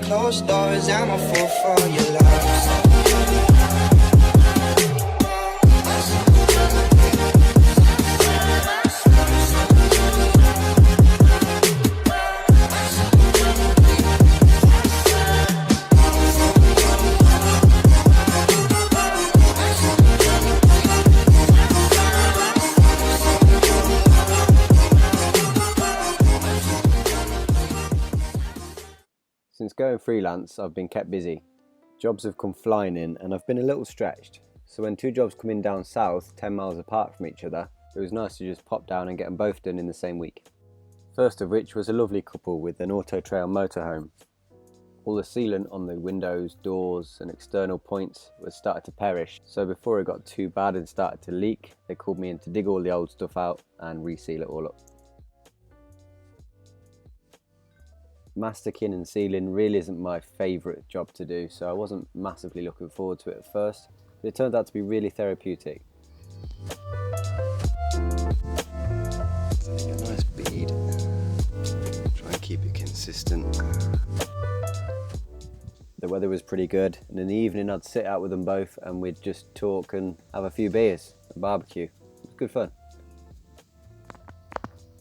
Closed doors, I'm a fool for your love. Since going freelance, I've been kept busy. Jobs have come flying in and I've been a little stretched. So when two jobs come in down south, 10 miles apart from each other, it was nice to just pop down and get them both done in the same week. First of which was a lovely couple with an auto trail motorhome. All the sealant on the windows, doors and external points was started to perish, so before it got too bad and started to leak, they called me in to dig all the old stuff out and reseal it all up. Masticing and sealing really isn't my favourite job to do, so I wasn't massively looking forward to it at first, but it turned out to be really therapeutic. Setting a nice bead, try and keep it consistent. The weather was pretty good, and in the evening I'd sit out with them both and we'd just talk and have a few beers and barbecue. It was good fun.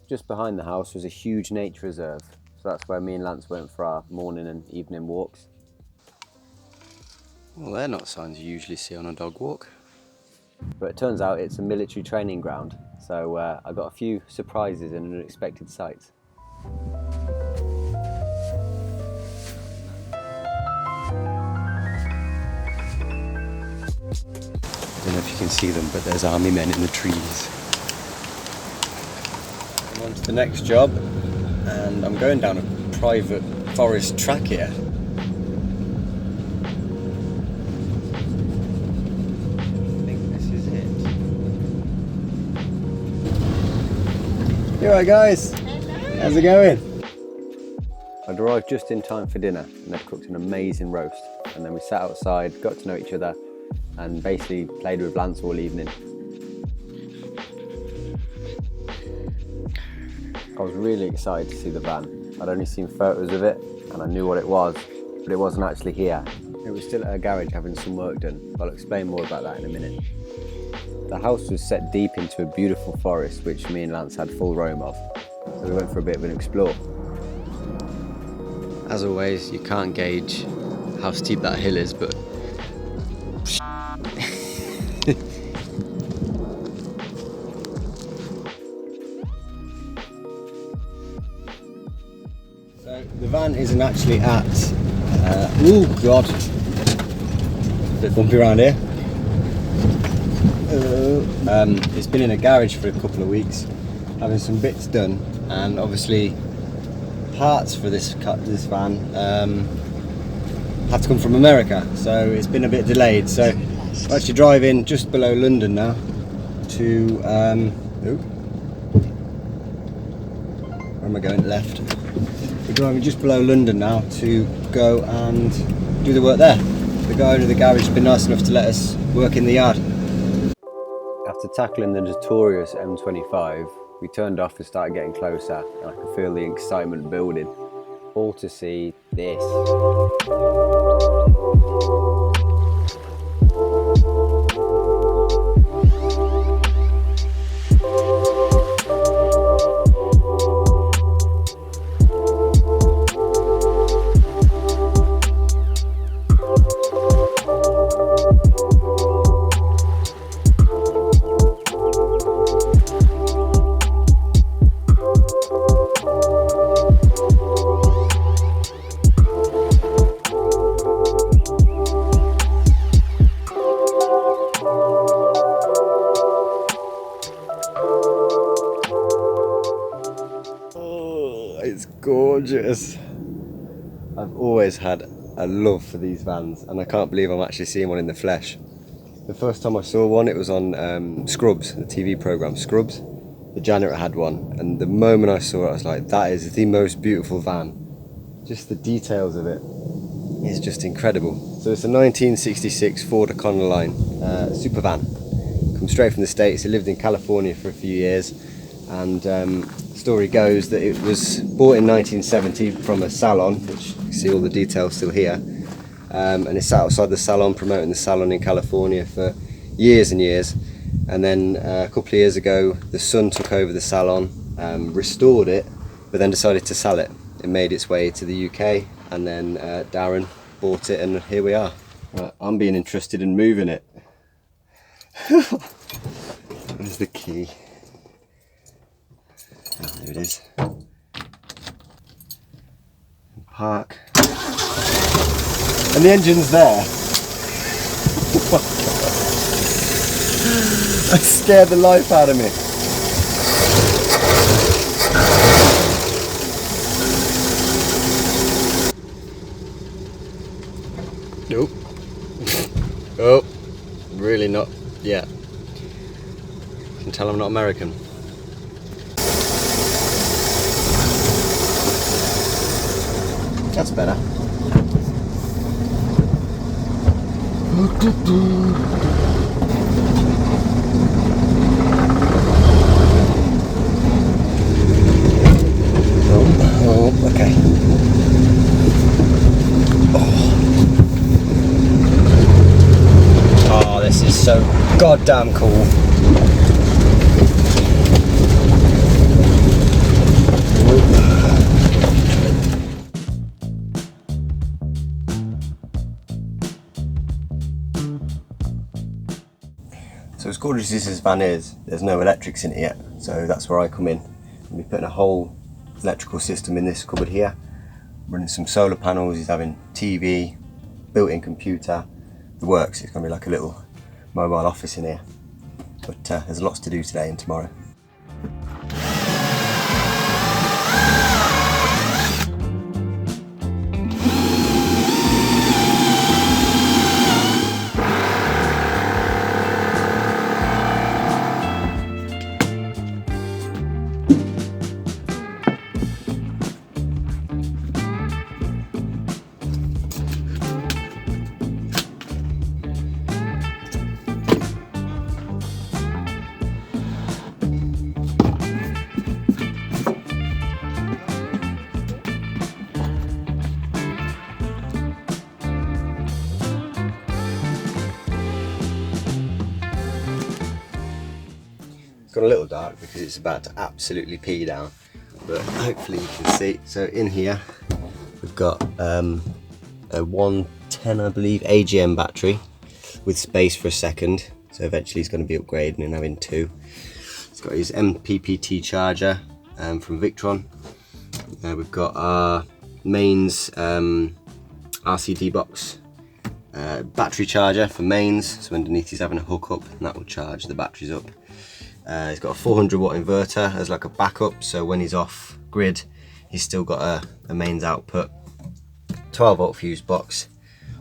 Just behind the house was a huge nature reserve. So that's where me and Lance went for our morning and evening walks. Well, they're not signs you usually see on a dog walk. But it turns out it's a military training ground, so I got a few surprises and unexpected sights. I don't know if you can see them, but there's army men in the trees. I'm on to the next job, and I'm going down a private forest track here. I think this is it. You alright guys? Hello. How's it going? I'd arrived just in time for dinner and they'd cooked an amazing roast, and then we sat outside, got to know each other and basically played with Lance all evening. I was really excited to see the van. I'd only seen photos of it and I knew what it was, but it wasn't actually here. It was still at a garage having some work done. I'll explain more about that in a minute. The house was set deep into a beautiful forest which me and Lance had full roam of, so we went for a bit of an explore. As always, you can't gauge how steep that hill is, but So the van isn't actually at, oh god, a bit bumpy around here. It's been in a garage for a couple of weeks, having some bits done, and obviously parts for this van had to come from America, so it's been a bit delayed. So we're actually driving just below London now to, where am I going? Left. We're driving just below London now to go and do the work there. The guy owner of the garage has been nice enough to let us work in the yard. After tackling the notorious M25, we turned off and started getting closer, and I could feel the excitement building. All to see this. It's gorgeous. I've always had a love for these vans, and I can't believe I'm actually seeing one in the flesh. The first time I saw one, it was on Scrubs, the TV programme Scrubs. The janitor had one, and the moment I saw it, I was like, that is the most beautiful van. Just the details of it is just incredible. So it's a 1966 Ford Econoline super van. Comes straight from the States. It lived in California for a few years, and the story goes that it was bought in 1970 from a salon, which you can see all the details still here. And it sat outside the salon, promoting the salon in California for years and years. And then a couple of years ago, the son took over the salon, restored it, but then decided to sell it. It made its way to the UK, and then Darren bought it, and here we are. Right, I'm being interested in moving it. There's the key. Oh, there it is. Park. And the engine's there. That scared the life out of me. Nope. Oh, really not yet. You can tell I'm not American. That's better. Oh, okay. Oh, this is so goddamn cool. So as gorgeous as this van is, there's no electrics in it yet, so that's where I come in. I'll be putting a whole electrical system in this cupboard here, running some solar panels. He's having TV, built-in computer, the works. It's going to be like a little mobile office in here, but there's lots to do today and tomorrow. It's got a little dark because it's about to absolutely pee down, but hopefully you can see. So in here we've got a 110, I believe, AGM battery with space for a second, so eventually he's going to be upgrading and having two. He's got his MPPT charger from Victron. We've got our mains RCD box battery charger for mains, so underneath he's having a hook up and that will charge the batteries up. He's got a 400 watt inverter as like a backup, so when he's off grid he's still got a mains output. 12 volt fuse box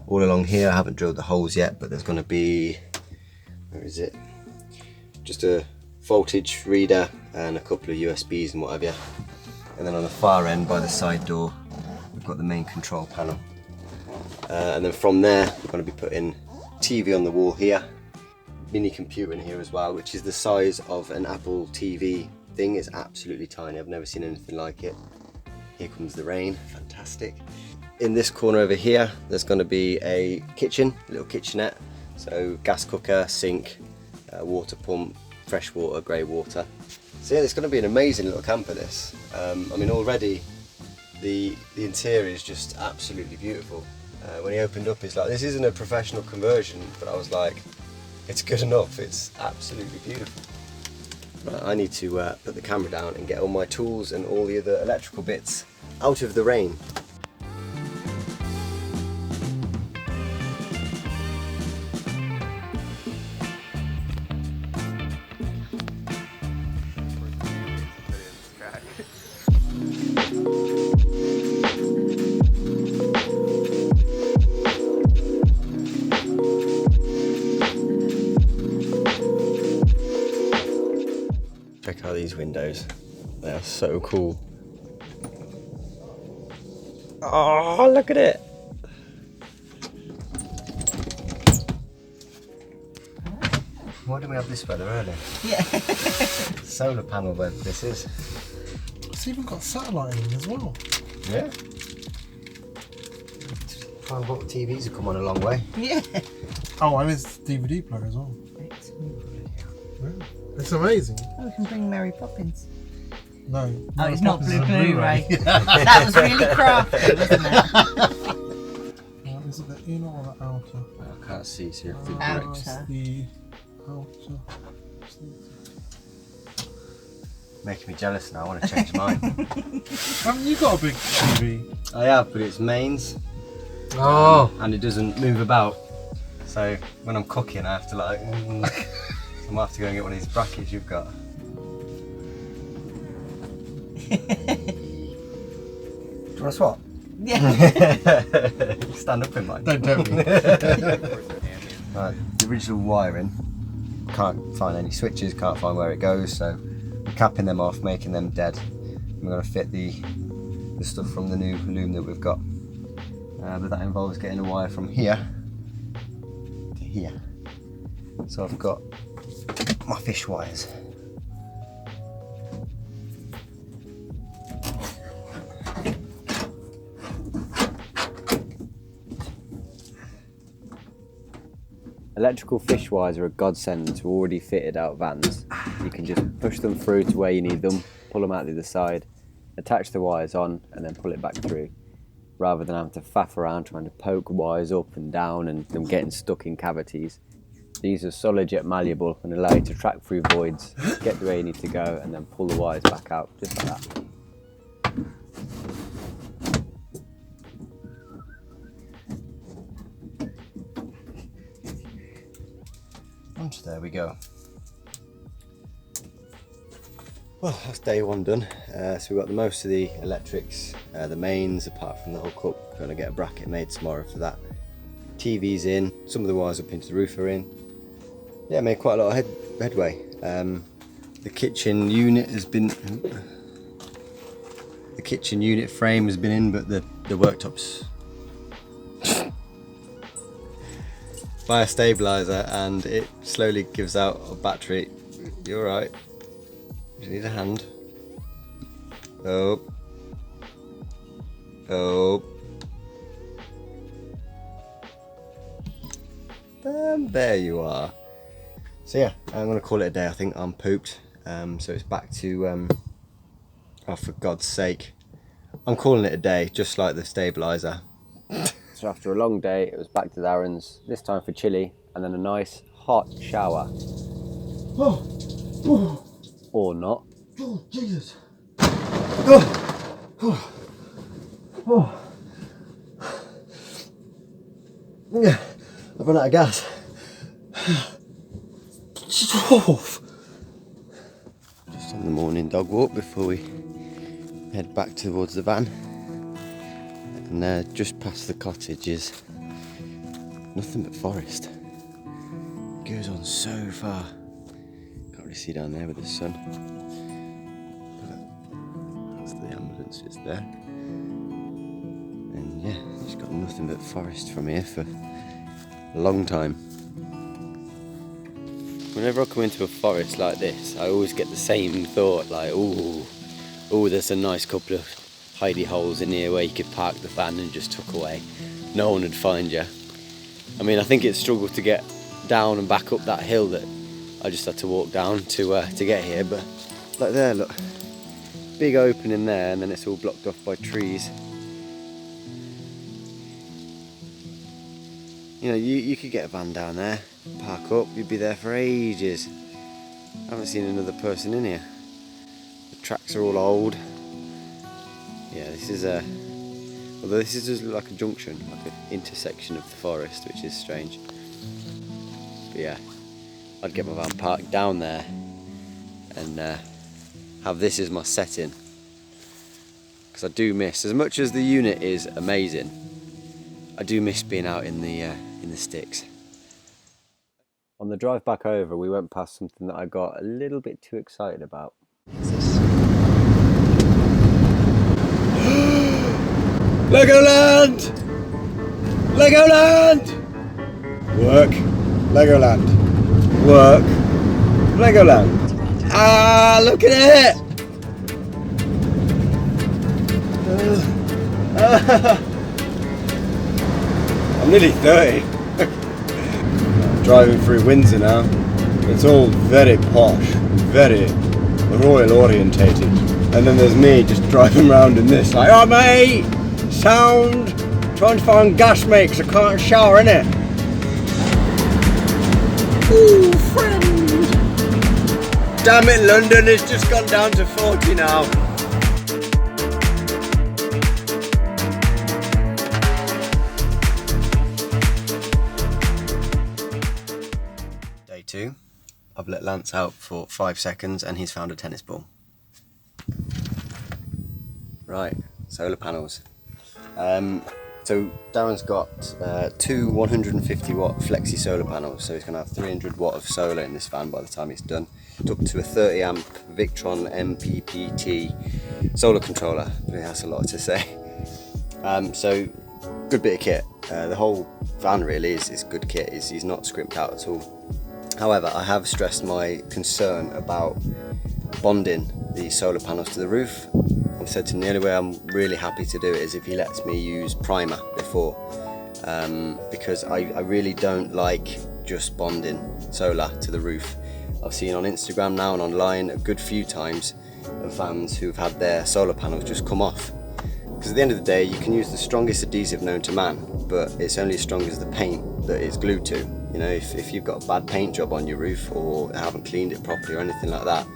all along here. I haven't drilled the holes yet, but there's going to be, where is it, just a voltage reader and a couple of USBs and what have you. And then on the far end by the side door we've got the main control panel, and then from there we're going to be putting TV on the wall here, mini computer in here as well, which is the size of an Apple TV thing. It's absolutely tiny. I've never seen anything like it. Here comes the rain, fantastic. In this corner over here there's going to be a kitchen, a little kitchenette, so gas cooker, sink, water pump, fresh water, grey water. So yeah, it's going to be an amazing little camper this. I mean, already the interior is just absolutely beautiful. When he opened up, he's like, this isn't a professional conversion, but I was like, it's good enough. It's absolutely beautiful. Right, I need to put the camera down and get all my tools and all the other electrical bits out of the rain. Check out these windows. They are so cool. Oh, look at it! Why didn't we have this weather earlier? Yeah. Solar panel weather this is. It's even got satellite in it as well. Yeah. 12-volt TVs have come on a long way. Yeah. Oh, and it's DVD player as well. Yeah. It's amazing. Oh, we can bring Mary Poppins. No. Oh, it's Mary not Poppins is Blue on Blu-ray. That was really crafty, wasn't it? Is it the inner or the outer? I can't see, so you have to Outer. bricks. It's the outer. Making me jealous now, I want to change mine. Haven't you got a big TV? I have, but it's mains. Oh. And it doesn't move about. So when I'm cooking, I have to like, I might have to go and get one of these brackets you've got. Do you want to swap? Yeah. Stand up in mine. Don't tell me. Right, the original wiring, can't find any switches, can't find where it goes, so we're capping them off, making them dead. We're going to fit the stuff from the new loom that we've got. But that involves getting a wire from here to here. So I've got my fish wires. Electrical fish wires are a godsend to already fitted out vans. You can just push them through to where you need them, pull them out the other side, attach the wires on and then pull it back through, rather than having to faff around trying to poke wires up and down and them getting stuck in cavities. These are solid yet malleable and allow you to track through voids, get to where you need to go and then pull the wires back out, just like that. So there we go. Well, that's day one done. So we've got the most of the electrics, the mains, apart from the hookup. Going to get a bracket made tomorrow for that. TV's in, some of the wires up into the roof are in. Yeah, made quite a lot of headway. The kitchen unit has been, the kitchen unit frame has been in, but the worktops by a stabilizer, and it slowly gives out a battery. You're right. You need a hand. Oh. Oh. And there you are. So yeah, I'm gonna call it a day. I think I'm pooped. So it's back to oh, for God's sake, I'm calling it a day, just like the stabilizer. So after a long day, it was back to Darren's, this time for chili, and then a nice hot shower. Or not. Oh, Jesus. Yeah, I've run out of gas. Just on the morning dog walk before we head back towards the van. And just past the cottage is nothing but forest. It goes on so far. Can't really see down there with the sun. But that's the ambulance, it's there. And yeah, it's got nothing but forest from here for a long time. Whenever I come into a forest like this, I always get the same thought, like, oh, there's a nice couple of hidey holes in here where you could park the van and just tuck away. No one would find you. I mean, I think it's struggled to get down and back up that hill that I just had to walk down to get here, but like there, look, big opening there, and then it's all blocked off by trees. You know, you could get a van down there, park up, you'd be there for ages. I haven't seen another person in here. The tracks are all old. Yeah, this is although this is just like a junction, like an intersection of the forest, which is strange. But yeah, I'd get my van parked down there and have this as my setting. Because I do miss, as much as the unit is amazing, I do miss being out in the sticks. On the drive back over, we went past something that I got a little bit too excited about. Legoland! Legoland! Work, Legoland. Work, Legoland. Ah, look at it! I'm nearly 30. Driving through Windsor now. It's all very posh, very royal orientated. And then there's me just driving around in this like, oh mate, sound, trying to find gas mate 'cause I can't shower in it. Ooh, friend. Damn it, London, it's just gone down to 40 now. Day 2. I've let Lance out for 5 seconds and he's found a tennis ball. Right, solar panels. So Darren's got 2 150 watt flexi solar panels, so he's going to have 300 watt of solar in this van by the time it's done. It's up to a 30 amp Victron MPPT solar controller. That's a lot to say. So good bit of kit. The whole van really is good kit. He's not scrimped out at all. However, I have stressed my concern about bonding the solar panels to the roof. I've said to him the only way I'm really happy to do it is if he lets me use primer before, because I really don't like just bonding solar to the roof. I've seen on Instagram now and online a good few times of vans who've had their solar panels just come off. Because at the end of the day, you can use the strongest adhesive known to man, but it's only as strong as the paint that it's glued to. You know, if you've got a bad paint job on your roof or haven't cleaned it properly or anything like that,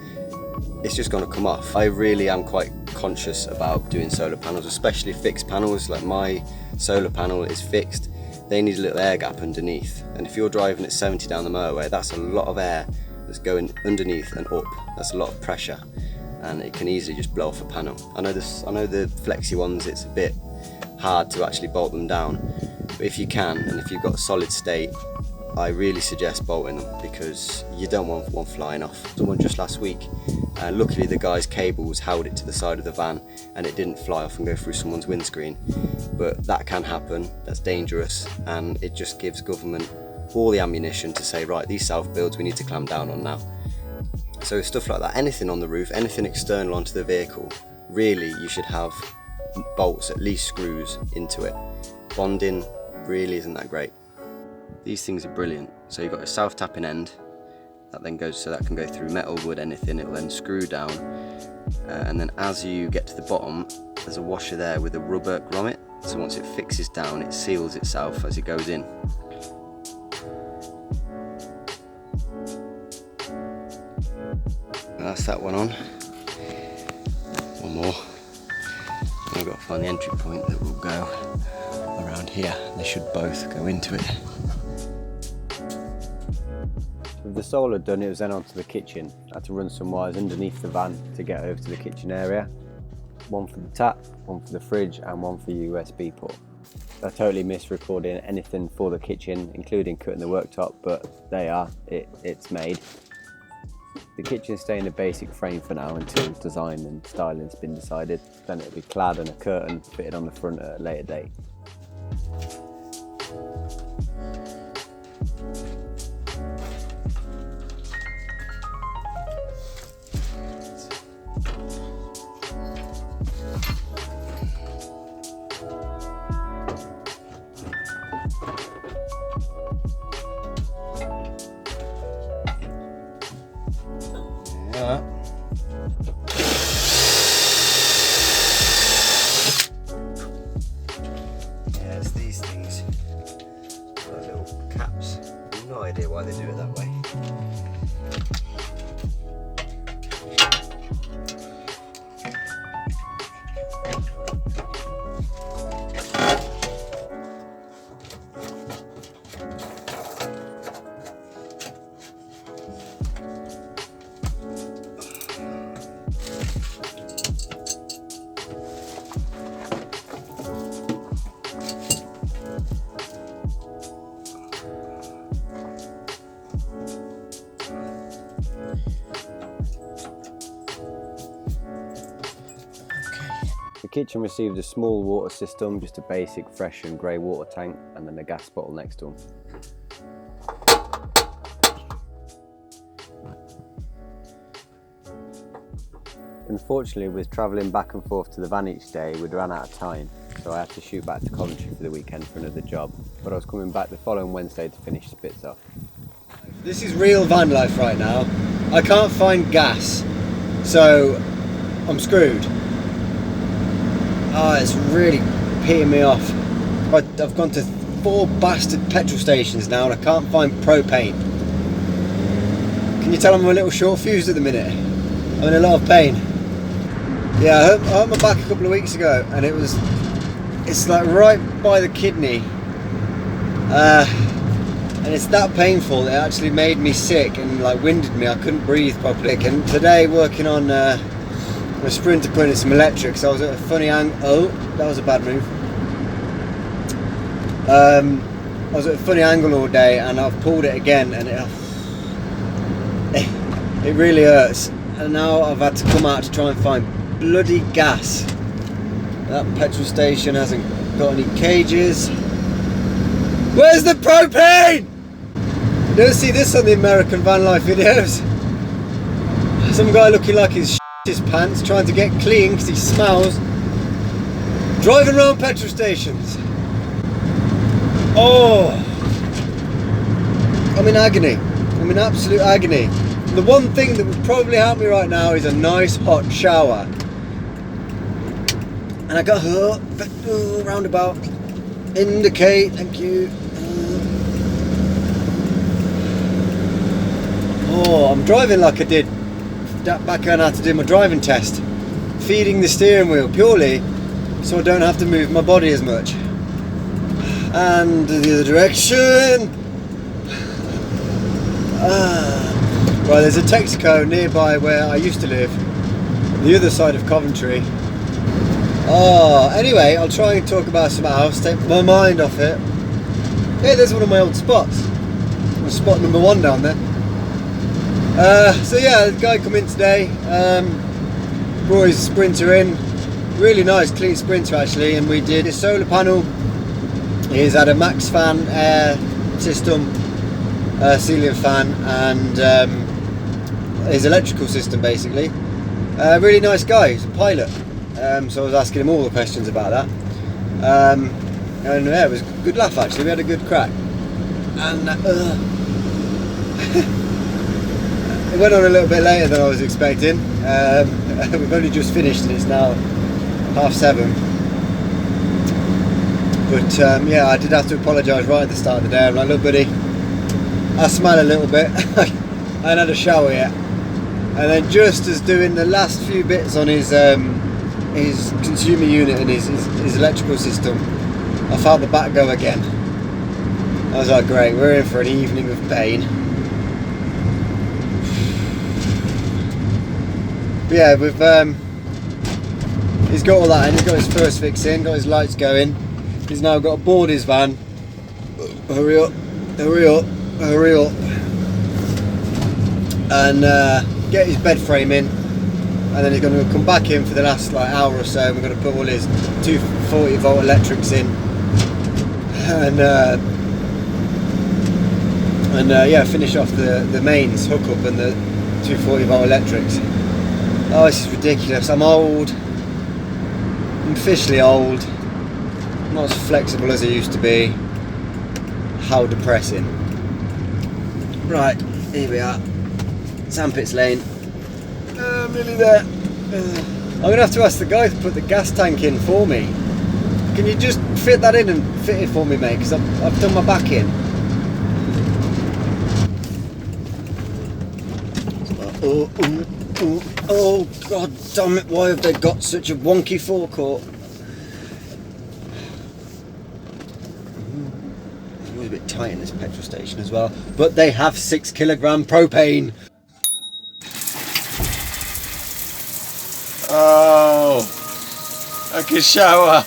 it's just going to come off. I really am quite conscious about doing solar panels, especially fixed panels. Like my solar panel is fixed, they need a little air gap underneath, and if you're driving at 70 down the motorway, that's a lot of air that's going underneath and up. That's a lot of pressure, and it can easily just blow off a panel. I know the flexi ones, it's a bit hard to actually bolt them down, but if you can, and if you've got a solid state, I really suggest bolting them, because you don't want one flying off. Someone just last week, luckily the guy's cables held it to the side of the van and it didn't fly off and go through someone's windscreen. But that can happen, that's dangerous, and it just gives government all the ammunition to say, right, these self-builds we need to clamp down on now. So stuff like that, anything on the roof, anything external onto the vehicle, really you should have bolts, at least screws into it. Bonding really isn't that great. These things are brilliant. So you've got a self-tapping end that then goes, so that can go through metal, wood, anything. It will then screw down, and then as you get to the bottom, there's a washer there with a rubber grommet. So once it fixes down, it seals itself as it goes in. That's that one on. One more. I've got to find the entry point that will go around here. They should both go into it. With the solar done, it was then onto the kitchen. I had to run some wires underneath the van to get over to the kitchen area. One for the tap, one for the fridge, and one for the USB port. I totally missed recording anything for the kitchen, including cutting the worktop, but they are, it's made. The kitchen's staying a basic frame for now until design and styling's been decided. Then it'll be clad and a curtain fitted on the front at a later date. Yeah, it's these things. Like little caps. No idea why they do it that way. kitchen received a small water system, just a basic fresh and grey water tank, and then a gas bottle next to them. Unfortunately, with travelling back and forth to the van each day, we'd run out of time, so I had to shoot back to Coventry for the weekend for another job, but I was coming back the following Wednesday to finish the bits off. This is real van life right now. I can't find gas, so I'm screwed. Oh, it's really peeing me off. I've gone to 4 bastard petrol stations now and I can't find propane. Can you tell I'm a little short fused at the minute? I'm in a lot of pain. Yeah, I hurt my back a couple of weeks ago and it's like right by the kidney. And it's that painful that it actually made me sick and like winded me. I couldn't breathe properly. And today working on a Sprinter putting in some electrics, I was at a funny angle. Oh, that was a bad move. I was at a funny angle all day and I've pulled it again and it really hurts. And now I've had to come out to try and find bloody gas. That petrol station hasn't got any cages. Where's the propane? You don't see this on the American van life videos. Some guy looking like he's his pants trying to get clean because he smells. Driving around petrol stations. Oh, I'm in agony. I'm in absolute agony. The one thing that would probably help me right now is a nice hot shower. And I got roundabout. Indicate, thank you. Oh, I'm driving like I did back when I had to do my driving test. Feeding the steering wheel purely so I don't have to move my body as much. And the other direction. Right, there's a Texaco nearby where I used to live, the other side of Coventry. Oh, anyway, I'll try and talk about something else, take my mind off it. Hey, there's one of my old spots. Spot number 1 down there. So yeah, the guy come in today, brought his Sprinter in, really nice clean Sprinter actually, and we did his solar panel. He's had a max fan air system, ceiling fan, and his electrical system basically. Really nice guy, he's a pilot, so I was asking him all the questions about that, and yeah, it was a good laugh actually, we had a good crack. And it went on a little bit later than I was expecting. We've only just finished and it's now 7:30. But yeah, I did have to apologise right at the start of the day. I'm like, look buddy, I smell a little bit. I hadn't had a shower yet. And then just as doing the last few bits on his consumer unit and his electrical system, I felt the back go again. I was like, great, we're in for an evening of pain. But yeah, he's got all that in, he's got his first fix in, got his lights going. He's now got to board his van. Hurry up, hurry up, hurry up. And get his bed frame in. And then he's going to come back in for the last like hour or so. And we're going to put all his 240 volt electrics in. And yeah, finish off the mains hookup and the 240 volt electrics. Oh, this is ridiculous. I'm old. I'm officially old. I'm not as flexible as I used to be. How depressing. Right, here we are. Sandpits Lane. I'm nearly there. I'm going to have to ask the guy to put the gas tank in for me. Can you just fit that in and fit it for me, mate? Because I've done my back in. Oh, god damn it, why have they got such a wonky forecourt? It's always a bit tight in this petrol station as well, but they have 6 kilogram propane. Oh, I can shower.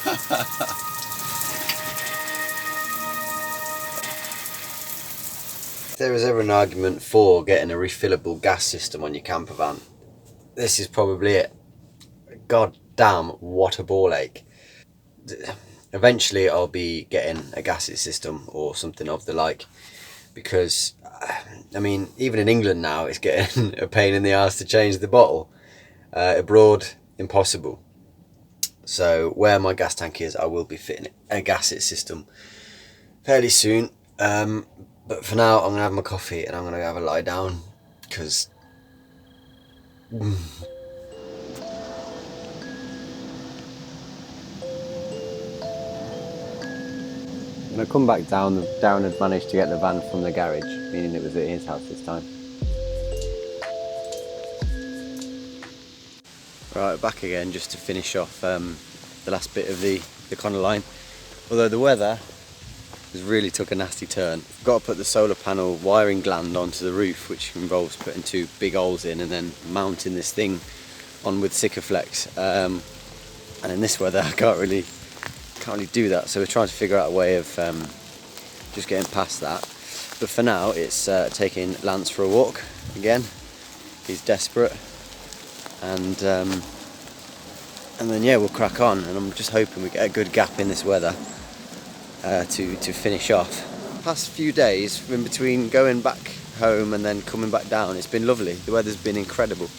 If there was ever an argument for getting a refillable gas system on your camper van, this is probably it. God damn, what a ball ache. Eventually I'll be getting a gasket system or something of the like, because I mean, even in England now it's getting a pain in the ass to change the bottle. Abroad, impossible. So where my gas tank is, I will be fitting a gasket system fairly soon. But for now, I'm gonna have my coffee and I'm gonna have a lie down, because When I come back down, Darren had managed to get the van from the garage, meaning it was at his house this time. Right, back again just to finish off the last bit of the Econoline. Although the weather has really took a nasty turn. Got to put the solar panel wiring gland onto the roof, which involves putting 2 big holes in and then mounting this thing on with Sikaflex. And in this weather I can't really do that, so we're trying to figure out a way of just getting past that. But for now it's taking Lance for a walk again. He's desperate, and then yeah, we'll crack on, and I'm just hoping we get a good gap in this weather to finish off. Past few days in between going back home and then coming back down, it's been lovely. The weather's been incredible.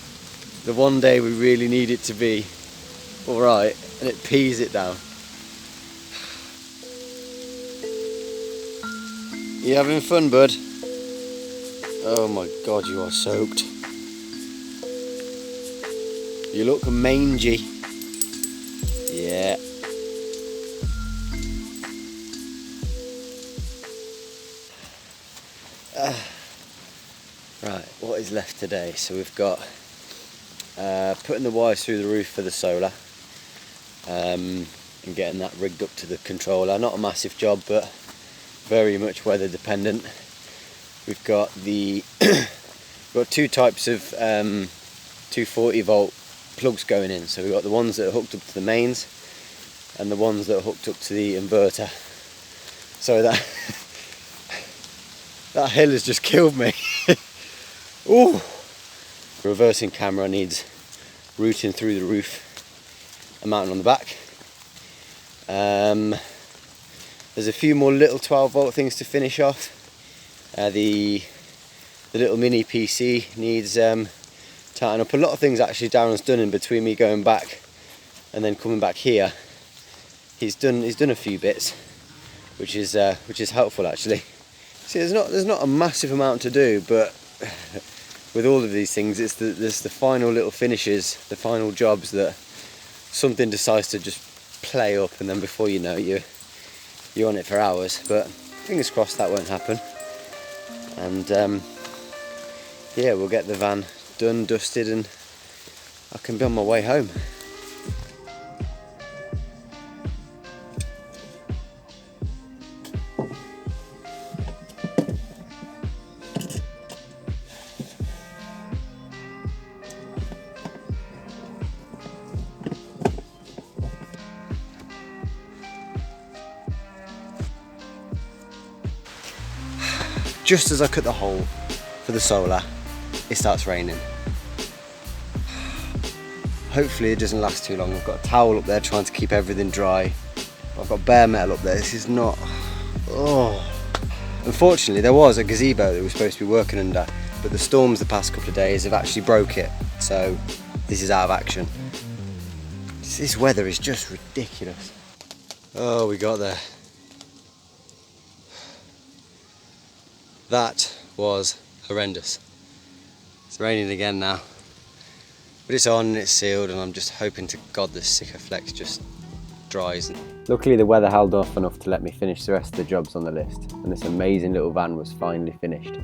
The one day we really need it to be alright, and it pees it down. You having fun, bud? Oh my god, you are soaked. You look mangy. Yeah. Right, what is left today? So we've got putting the wires through the roof for the solar, and getting that rigged up to the controller. Not a massive job, but very much weather dependent. We've got the got 2 types of 240 volt plugs going in. So we've got the ones that are hooked up to the mains and the ones that are hooked up to the inverter. So that that hill has just killed me. Ooh. Reversing camera needs routing through the roof and mounting on the back. There's a few more little 12 volt things to finish off. The little mini PC needs tightening up. A lot of things actually Darren's done in between me going back and then coming back here. He's done a few bits, which is helpful actually. See, there's not a massive amount to do, but with all of these things, it's the final little finishes, the final jobs that something decides to just play up, and then before you know it, you're on it for hours. But fingers crossed that won't happen. And yeah, we'll get the van done, dusted, and I can be on my way home. Just as I cut the hole for the solar, it starts raining. Hopefully it doesn't last too long. I've got a towel up there trying to keep everything dry. I've got bare metal up there. This is not... Oh. Unfortunately, there was a gazebo that we were supposed to be working under, but the storms the past couple of days have actually broke it. So this is out of action. This weather is just ridiculous. Oh, we got there. That was horrendous. It's raining again now, but it's on and it's sealed, and I'm just hoping to God the Sikaflex just dries. Luckily the weather held off enough to let me finish the rest of the jobs on the list, and this amazing little van was finally finished.